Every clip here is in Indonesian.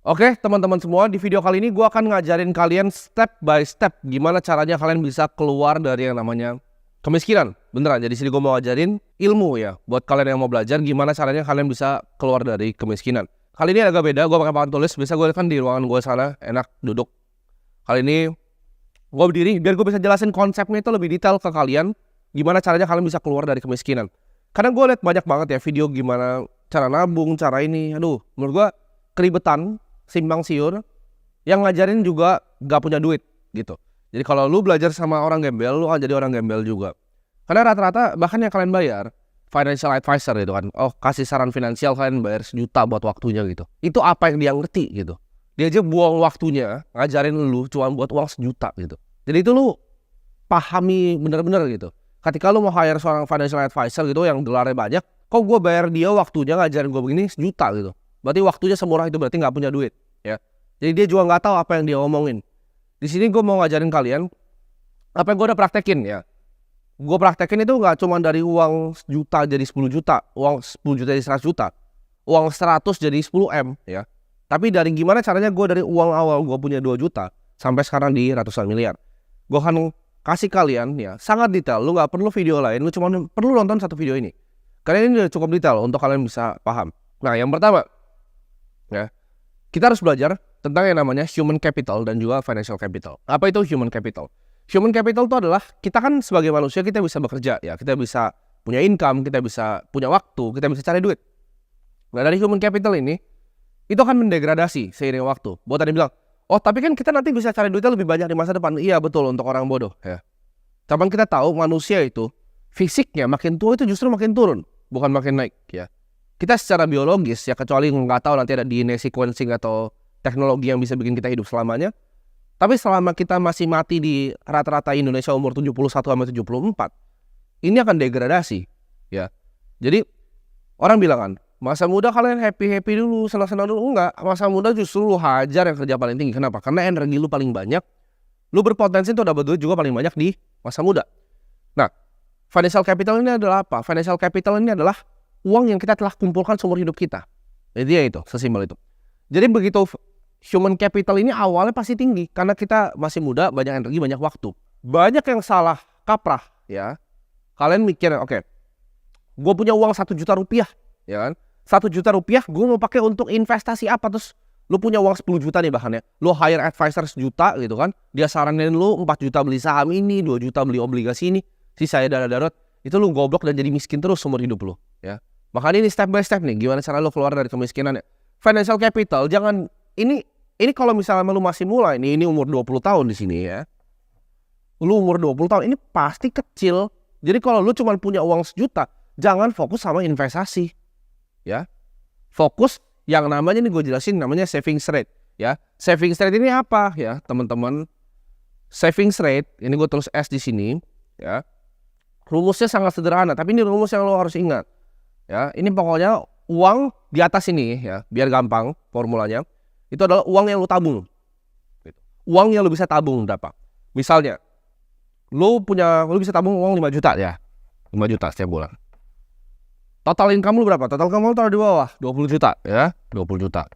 Oke, teman-teman semua, di video kali ini gue akan ngajarin kalian step by step gimana caranya kalian bisa keluar dari yang namanya kemiskinan. Beneran, jadi sini gue mau ngajarin ilmu ya, buat kalian yang mau belajar gimana caranya kalian bisa keluar dari kemiskinan. Kali ini agak beda, gue pakai papan tulis, biasa gue kan di ruangan gue sana, enak duduk. Kali ini gue berdiri, biar gue bisa jelasin konsepnya itu lebih detail ke kalian, gimana caranya kalian bisa keluar dari kemiskinan. Karena gue liat banyak banget ya video gimana cara nabung, cara ini, aduh, menurut gue keribetan, simpang siur, yang ngajarin juga gak punya duit gitu. Jadi kalau lu belajar sama orang gembel, lu akan jadi orang gembel juga. Karena rata-rata bahkan yang kalian bayar financial advisor gitu kan, oh kasih saran finansial kalian bayar 1 juta buat waktunya gitu. Itu apa yang dia ngerti gitu. Dia aja buang waktunya ngajarin lu cuma buat uang 1 juta gitu. Jadi itu lu pahami bener-bener gitu. Ketika lu mau hire seorang financial advisor gitu yang dolarnya banyak, kok gue bayar dia waktunya ngajarin gue begini 1 juta gitu. Berarti waktunya semurah itu, berarti nggak punya duit ya. Jadi dia juga nggak tahu apa yang dia omongin. Di sini gue mau ngajarin kalian apa yang gue udah praktekin ya. Gue praktekin itu nggak cuma dari uang 1 juta jadi 10 juta, uang 10 juta jadi 100 juta, uang 100 jadi 10 M ya. Tapi dari gimana caranya gue dari uang awal gue punya 2 juta sampai sekarang di ratusan miliar. Gue akan kasih kalian ya sangat detail. Lu nggak perlu video lain, lu cuma perlu nonton satu video ini. Karena ini udah cukup detail untuk kalian bisa paham. Nah yang pertama ya, kita harus belajar tentang yang namanya human capital dan juga financial capital. Apa itu human capital? Human capital itu adalah kita kan sebagai manusia kita bisa bekerja ya, kita bisa punya income, kita bisa punya waktu, kita bisa cari duit. Nah dari human capital ini itu akan mendegradasi seiring waktu. Buat tadi bilang, oh tapi kan kita nanti bisa cari duitnya lebih banyak di masa depan. Iya betul, untuk orang bodoh ya. Tapi kita tahu manusia itu fisiknya makin tua itu justru makin turun, bukan makin naik ya. Kita secara biologis ya, kecuali nggak tahu nanti ada DNA sequencing atau teknologi yang bisa bikin kita hidup selamanya. Tapi selama kita masih mati di rata-rata Indonesia umur 71-74, ini akan degradasi ya. Jadi orang bilang kan, masa muda kalian happy-happy dulu, senang-senang dulu. Enggak, masa muda justru lu hajar yang kerja paling tinggi. Kenapa? Karena energi lu paling banyak, lu berpotensi untuk dapat duit juga paling banyak di masa muda. Nah, financial capital ini adalah apa? Financial capital ini adalah uang yang kita telah kumpulkan seumur hidup kita. Jadi ya itu, sesimpel itu. Jadi begitu human capital ini awalnya pasti tinggi karena kita masih muda, banyak energi, banyak waktu. Banyak yang salah kaprah ya. Kalian mikir, oke, gue punya uang 1 juta rupiah, ya kan? 1 juta rupiah gue mau pakai untuk investasi apa? Terus lu punya uang 10 juta nih bahkan ya. Lu hire advisor 1 juta gitu kan. Dia saranin lu 4 juta beli saham ini, 2 juta beli obligasi ini. Sisanya dana darurat. Itu lu goblok dan jadi miskin terus seumur hidup lu ya. Makanya ini step by step nih, gimana cara lo keluar dari kemiskinan ya. Financial capital, jangan, ini kalau misalnya lu masih mulai nih, ini umur 20 tahun di sini ya. Lu umur 20 tahun, ini pasti kecil. Jadi kalau lu cuma punya uang 1 juta, jangan fokus sama investasi. Ya. Fokus yang namanya, ini gue jelasin, namanya savings rate ya. Savings rate ini apa ya, teman-teman? Savings rate, ini gue tulis S di sini ya. Rumusnya sangat sederhana, tapi ini rumus yang lo harus ingat. Ya, ini pokoknya uang di atas ini ya, biar gampang formulanya. Itu adalah uang yang lu tabung. Uang yang lu bisa tabung berapa? Misalnya, lu bisa tabung uang 5 juta ya. 5 juta setiap bulan. Total income lu berapa? Total income lu taruh di bawah, 20 juta ya, 20 juta.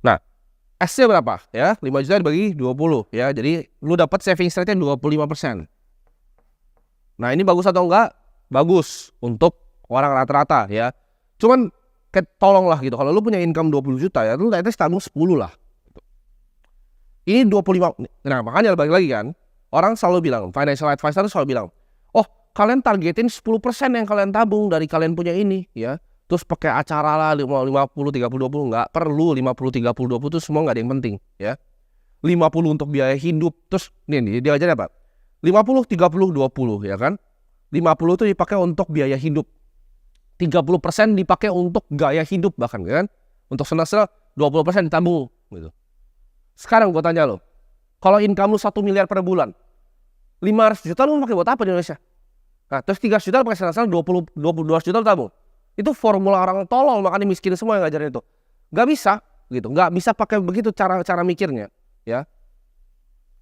Nah, S-nya berapa ya? 5 juta dibagi 20 ya. Jadi lu dapat savings rate-nya 25%. Nah, ini bagus atau enggak? Bagus untuk orang rata-rata ya. Cuman tolonglah gitu, kalau lu punya income 20 juta ya, lu at least tabung 10 lah. Ini 25. Nah makanya balik lagi kan, orang selalu bilang, financial advisor selalu bilang, oh kalian targetin 10% yang kalian tabung dari kalian punya ini ya. Terus pakai acara lah 50, 30, 20. Nggak perlu 50, 30, 20 itu semua nggak ada yang penting ya. 50 untuk biaya hidup. Terus nih dia aja apa? 50, 30, 20 ya kan. 50 itu dipakai untuk biaya hidup, 30% dipakai untuk gaya hidup bahkan kan. Untuk senasel 20% ditabung gitu. Sekarang gue tanya lo, kalau income lu 1 miliar per bulan, 500 juta lu pakai buat apa di Indonesia? Nah terus 3 juta pakai senasel 22 juta lu tabung. Itu formula orang tolol, makanya miskin semua yang ngajarin itu. Gak bisa gitu, gak bisa pakai begitu cara mikirnya ya.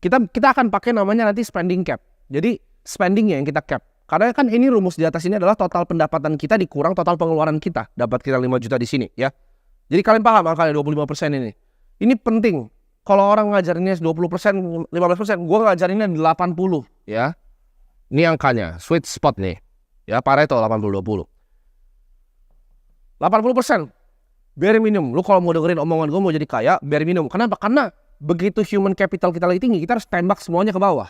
Kita akan pakai namanya nanti spending cap. Jadi spendingnya yang kita cap. Karena kan ini rumus di atas ini adalah total pendapatan kita dikurang total pengeluaran kita. Dapat kita 5 juta di sini ya. Jadi kalian paham angkanya 25% ini. Ini penting. Kalau orang ngajarinnya 20%, 15%, gue ngajarinnya 80 ya. Ini angkanya, sweet spot nih. Ya, Pareto 80-20. 80%. Bare minimum. Lu kalau mau dengerin omongan gue mau jadi kaya, bare minimum. Kenapa? Karena begitu human capital kita lagi tinggi, kita harus tembak semuanya ke bawah.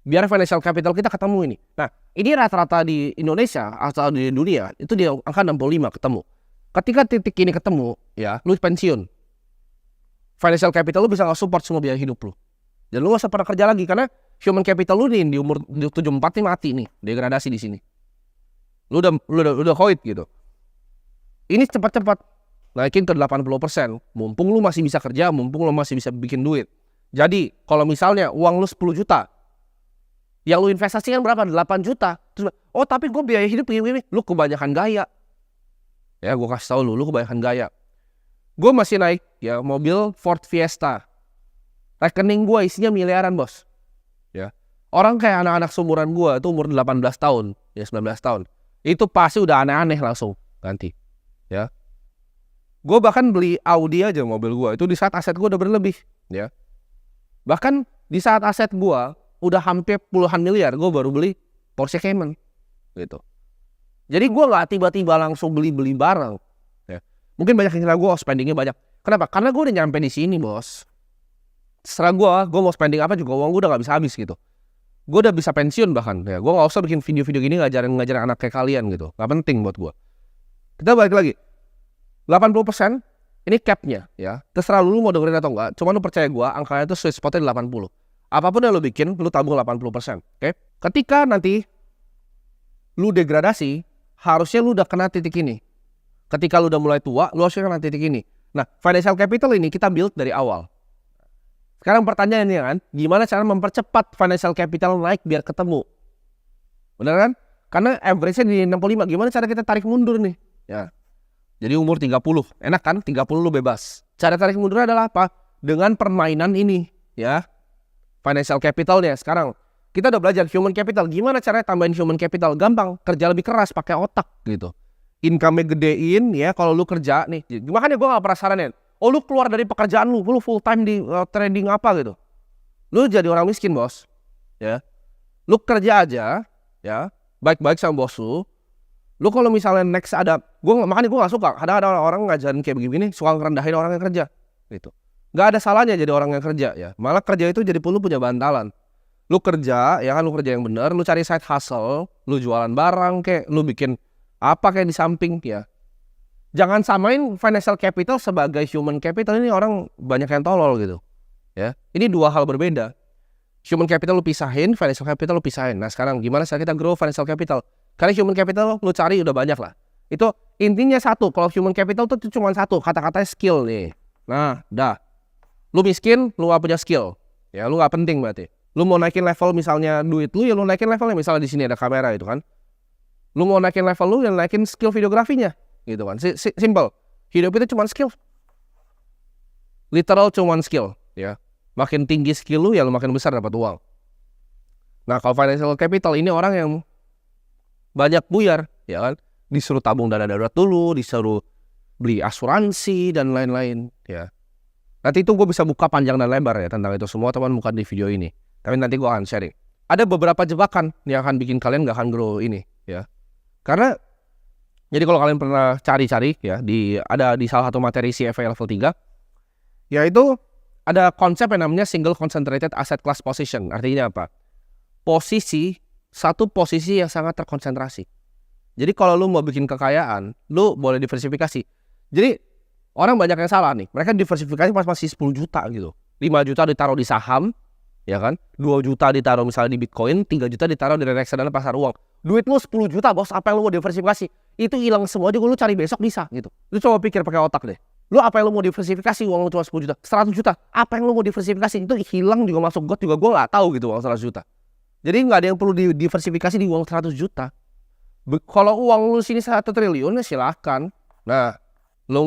Biar financial capital kita ketemu ini. Nah, ini rata-rata di Indonesia atau di dunia, itu di angka 65 ketemu. Ketika titik ini ketemu, ya, lu pensiun. Financial capital lu bisa nge-support semua biaya hidup lu. Dan lu gak usah pernah kerja lagi karena human capital lu nih di umur 74 nih mati nih, degradasi di sini. Lu udah koit gitu. Ini cepat-cepat naikin ke 80%. Mumpung lu masih bisa kerja, mumpung lu masih bisa bikin duit. Jadi, kalau misalnya uang lu 10 juta, yang lu investasikan berapa? 8 juta. Terus, oh tapi gue biaya hidup gini, lu kebanyakan gaya. Ya, gue kasih tau lu kebanyakan gaya. Gue masih naik ya mobil Ford Fiesta. Rekening gue isinya miliaran, bos. Ya. Orang kayak anak-anak seumuran gue itu umur 18 tahun, ya 19 tahun. Itu pasti udah aneh-aneh langsung ganti. Ya. Gue bahkan beli Audi aja mobil gue itu di saat aset gue udah berlebih, ya. Bahkan di saat aset gue udah hampir puluhan miliar, gue baru beli Porsche Cayman gitu. Jadi gue nggak tiba-tiba langsung beli barang. Ya. Mungkin banyak yang kira gue spendingnya banyak. Kenapa? Karena gue udah nyampe di sini, bos. Setelah gue mau spending apa juga uang gue udah nggak bisa habis gitu. Gue udah bisa pensiun bahkan. Ya, gue nggak usah bikin video-video gini ngajarin anak kayak kalian gitu. Nggak penting buat gue. Kita balik lagi. 80% ini capnya ya. Terserah lu mau dengerin atau enggak. Cuma lu percaya gue, angkanya itu sweet spotnya 80. Apapun yang lu bikin, lu tabung 80%. Oke? Ketika nanti lu degradasi, harusnya lu udah kena titik ini. Ketika lu udah mulai tua, lu harusnya kena titik ini. Nah, financial capital ini kita build dari awal. Sekarang pertanyaannya kan, gimana cara mempercepat financial capital naik biar ketemu? Bener kan? Karena average-nya di 65. Gimana cara kita tarik mundur nih? Ya. Jadi umur 30. Enak kan? 30 lu bebas. Cara tarik mundur adalah apa? Dengan permainan ini. Ya. Financial capitalnya. Sekarang kita udah belajar human capital. Gimana caranya tambahin human capital? Gampang. Kerja lebih keras pakai otak gitu. Income-nya gedein ya kalau lu kerja nih. Makanya gue gak pernah saranin. Oh lu keluar dari pekerjaan lu full time di trading apa gitu. Lu jadi orang miskin, bos. Ya. Lu kerja aja ya. Baik-baik sama bos lu. Lu kalau misalnya next ada, makanya gue gak suka. Ada orang ngajarin kayak begini, suka ngerendahin orang yang kerja, gitu. Gak ada salahnya jadi orang yang kerja ya. Malah kerja itu jadi lu punya bantalan. Lu kerja, ya kan lu kerja yang bener, lu cari side hustle, lu jualan barang kayak, lu bikin apa kayak di samping ya. Jangan samain financial capital sebagai human capital. Ini orang banyak yang tolol gitu. Ya, ini dua hal berbeda. Human capital lu pisahin, financial capital lu pisahin. Nah sekarang gimana cara kita grow financial capital? Karena human capital lu cari udah banyak lah. Itu intinya satu. Kalau human capital itu cuma satu. Kata-katanya skill nih. Nah dah. Lu miskin, lu gak punya skill. Ya lu gak penting berarti. Lu mau naikin level misalnya duit lu, ya lu naikin levelnya. Misalnya di sini ada kamera itu kan. Lu mau naikin level lu, ya naikin skill videografinya. Gitu kan. Simple. Hidup itu cuma skill. Literal cuma skill. Ya. Makin tinggi skill lu, ya lu makin besar dapat uang. Nah kalau financial capital ini orang yang banyak buyar, ya kan? Disuruh tabung dana darurat dulu, disuruh beli asuransi dan lain-lain, ya. Nanti itu gue bisa buka panjang dan lebar ya tentang itu semua, teman, bukan di video ini. Tapi nanti gue akan sharing. Ada beberapa jebakan yang akan bikin kalian gak akan grow ini, ya. Karena jadi kalau kalian pernah cari-cari ya ada di salah satu materi CFA level 3, yaitu ada konsep yang namanya single concentrated asset class position. Artinya apa? Satu posisi yang sangat terkonsentrasi. Jadi kalau lu mau bikin kekayaan, lu boleh diversifikasi. Jadi orang banyak yang salah nih. Mereka diversifikasi pas masih 10 juta gitu. 5 juta ditaruh di saham, ya kan? 2 juta ditaruh misalnya di Bitcoin, 3 juta ditaruh di reksadana pasar uang. Duit lu 10 juta, bos. Apa yang lu mau diversifikasi? Itu hilang semua juga, lu cari besok bisa gitu. Lu coba pikir pakai otak deh. Lu apa yang lu mau diversifikasi uang lu cuma 10 juta, 100 juta. Apa yang lu mau diversifikasi? Itu hilang juga masuk got juga gue gak tahu gitu uang 100 juta. Jadi nggak ada yang perlu diversifikasi di uang 100 juta. Kalau uang lu sini 1 triliun ya silahkan. Nah, lu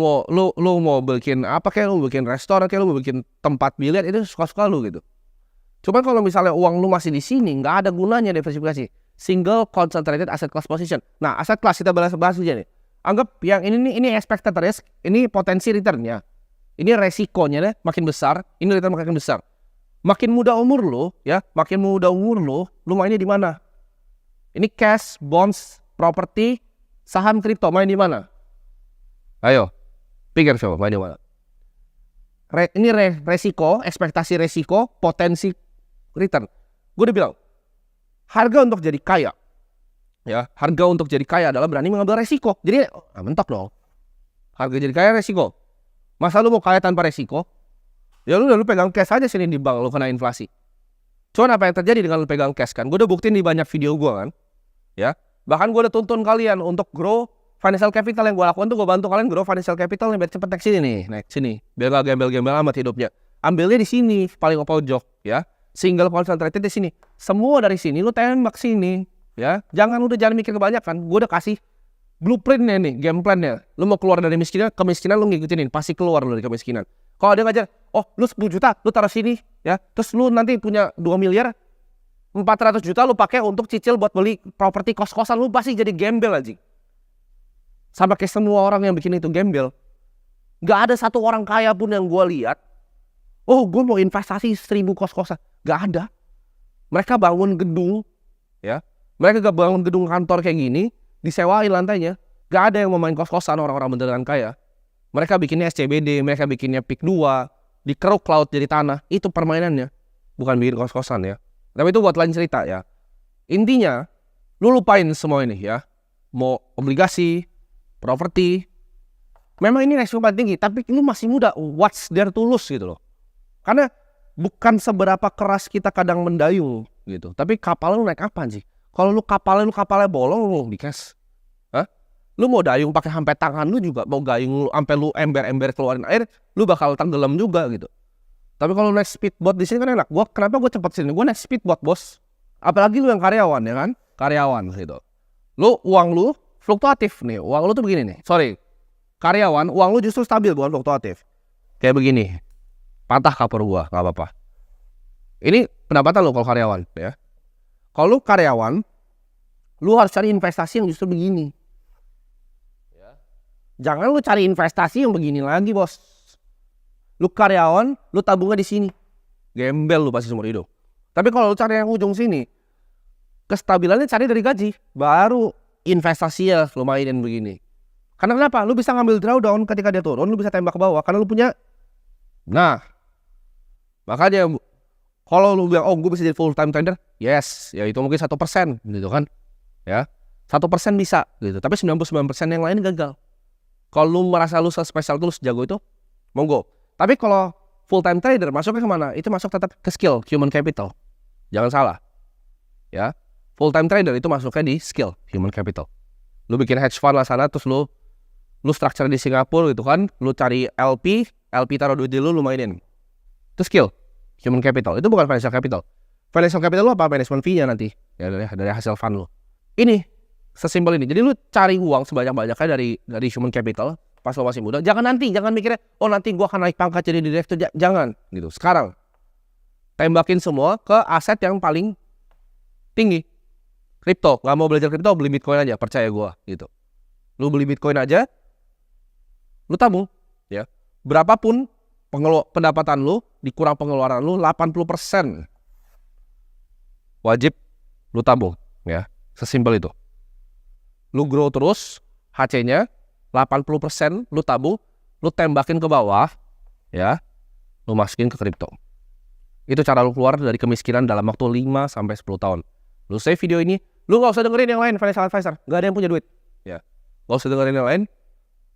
mau bikin apa kayak lu bikin restoran kayak lu mau bikin tempat biliar itu suka-suka lu gitu. Cuman kalau misalnya uang lu masih di sini nggak ada gunanya diversifikasi. Single concentrated asset class position. Nah, aset class kita bahas aja nih. Anggap yang ini expected risk, ini potensi returnnya. Ini resikonya deh makin besar, ini return makin besar. Makin muda umur lo, ya, makin muda umur lo mainnya di mana? Ini cash, bonds, properti, saham, kripto, main di mana? Ayo, pikir coba, main di mana? Ini resiko, ekspektasi resiko, potensi return. Gue udah bilang, harga untuk jadi kaya, ya, harga untuk jadi kaya adalah berani mengambil resiko. Jadi, mentok dong. Harga jadi kaya resiko. Masa lu mau kaya tanpa resiko? Ya lu pegang cash aja sini di bank, lu kena inflasi. Cuman apa yang terjadi dengan lu pegang cash kan? Gue udah buktiin di banyak video gue kan, ya. Bahkan gue udah tuntun kalian untuk grow financial capital. Yang gue lakukan tuh gue bantu kalian grow financial capital biar cepet naik sini nih, naik sini. Biar gak gembel-gembel amat hidupnya. Ambilnya di sini, paling pojok, ya. Single concentrated di sini. Semua dari sini lu tembak sini, ya. Jangan mikir kebanyakan. Gue udah kasih blueprintnya nih, game plannya. Lu mau keluar dari kemiskinan lu ngikutinin, pasti keluar lu dari kemiskinan. Kalau dia ngajar, oh lu 10 juta, lu taruh sini, ya. Terus lu nanti punya 2 miliar, 400 juta lu pakai untuk cicil buat beli properti kos-kosan, lu pasti jadi gembel aja. Sama kayak semua orang yang bikin itu gembel. Gak ada satu orang kaya pun yang gue lihat, oh gue mau investasi 1000 kos-kosan. Gak ada. Mereka bangun gedung, ya. Mereka gak bangun gedung kantor kayak gini, disewain lantainya. Gak ada yang mau main kos-kosan orang-orang beneran kaya. Mereka bikinnya SCBD, mereka bikinnya PIK 2, dikeruk laut jadi tanah. Itu permainannya. Bukan bikin kos-kosan ya. Tapi itu buat lain cerita ya. Intinya, lu lupain semua ini ya. Mau obligasi, properti. Memang ini resiko paling tinggi, tapi lu masih muda. What's there to lose gitu loh. Karena bukan seberapa keras kita kadang mendayung gitu. Tapi kapal lu naik apaan sih? Kalau lu kapalnya bolong lu di cash. Hah? Lu mau dayung pakai sampai tangan lu juga, mau gayung lu sampai lu ember-ember keluarin air, lu bakal tenggelam juga gitu. Tapi kalau naik speedboat di sini kan enak. Kenapa gue cepet sini? Gue naik speedboat, bos. Apalagi lu yang karyawan ya kan? Karyawan gitu. Uang lu fluktuatif nih. Uang lu tuh begini nih. Sorry. Karyawan, uang lu justru stabil bukan fluktuatif. Kayak begini. Patah kapur gua, nggak apa-apa. Ini pendapatan lu kalau karyawan ya. Kalau lu karyawan, lu harus cari investasi yang justru begini. Ya. Jangan lu cari investasi yang begini lagi, bos. Lu karyawan, lu tabungnya di sini. Gembel lu pasti seumur hidup. Tapi kalau lu cari yang ujung sini, kestabilannya cari dari gaji. Baru investasi ya lu mainin begini. Karena kenapa? Lu bisa ngambil drawdown ketika dia turun, lu bisa tembak ke bawah. Karena lu punya. Nah, makanya kalau lu bilang, oh gue bisa jadi full time trader, yes, ya itu mungkin 1% gitu kan, ya 1% bisa gitu, tapi 99% yang lain gagal. Kalau lu merasa lu spesial tuh, lu sejago itu, monggo. Tapi kalau full time trader masuknya kemana? Itu masuk tetap ke skill, human capital, jangan salah, ya full time trader itu masuknya di skill, human capital. Lu bikin hedge fund lah sana, terus lu structure di Singapura gitu kan, lu cari LP taruh duit di lu mainin, itu skill. Human capital, itu bukan financial capital. Financial capital lu apa? Management fee-nya nanti ya, dari hasil fund lu. Ini sesimpel ini. Jadi lu cari uang sebanyak-banyaknya dari human capital pas lu masih muda. Jangan mikirnya, oh nanti gua akan naik pangkat jadi direktur. Jangan gitu. Sekarang tembakin semua ke aset yang paling tinggi. Kripto. Gak mau belajar kripto, beli Bitcoin aja, percaya gua gitu. Lu beli Bitcoin aja, lu tabung ya. Berapapun pendapatan lu dikurang pengeluaran lu, 80% wajib lu tabung ya. Sesimpel itu. Lu grow terus HC-nya 80% lu tabung, lu tembakin ke bawah ya. Lu masukin ke kripto. Itu cara lu keluar dari kemiskinan dalam waktu 5 sampai 10 tahun. Lu save video ini, lu enggak usah dengerin yang lain financial advisor, enggak ada yang punya duit ya. Enggak usah dengerin yang lain.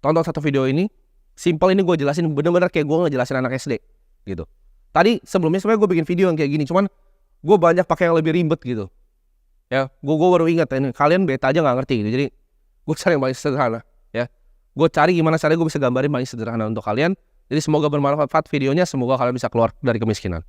Tonton satu video ini. Simple, ini gue jelasin bener-bener kayak gue ngejelasin anak SD gitu. Tadi sebelumnya sebenarnya gue bikin video yang kayak gini, cuman gue banyak pakai yang lebih ribet gitu. Ya, gue baru ingat ini, kalian beta aja nggak ngerti gitu. Jadi gue cari yang paling sederhana ya. Gue cari gimana caranya gue bisa gambarin paling sederhana untuk kalian. Jadi semoga bermanfaat videonya, semoga kalian bisa keluar dari kemiskinan.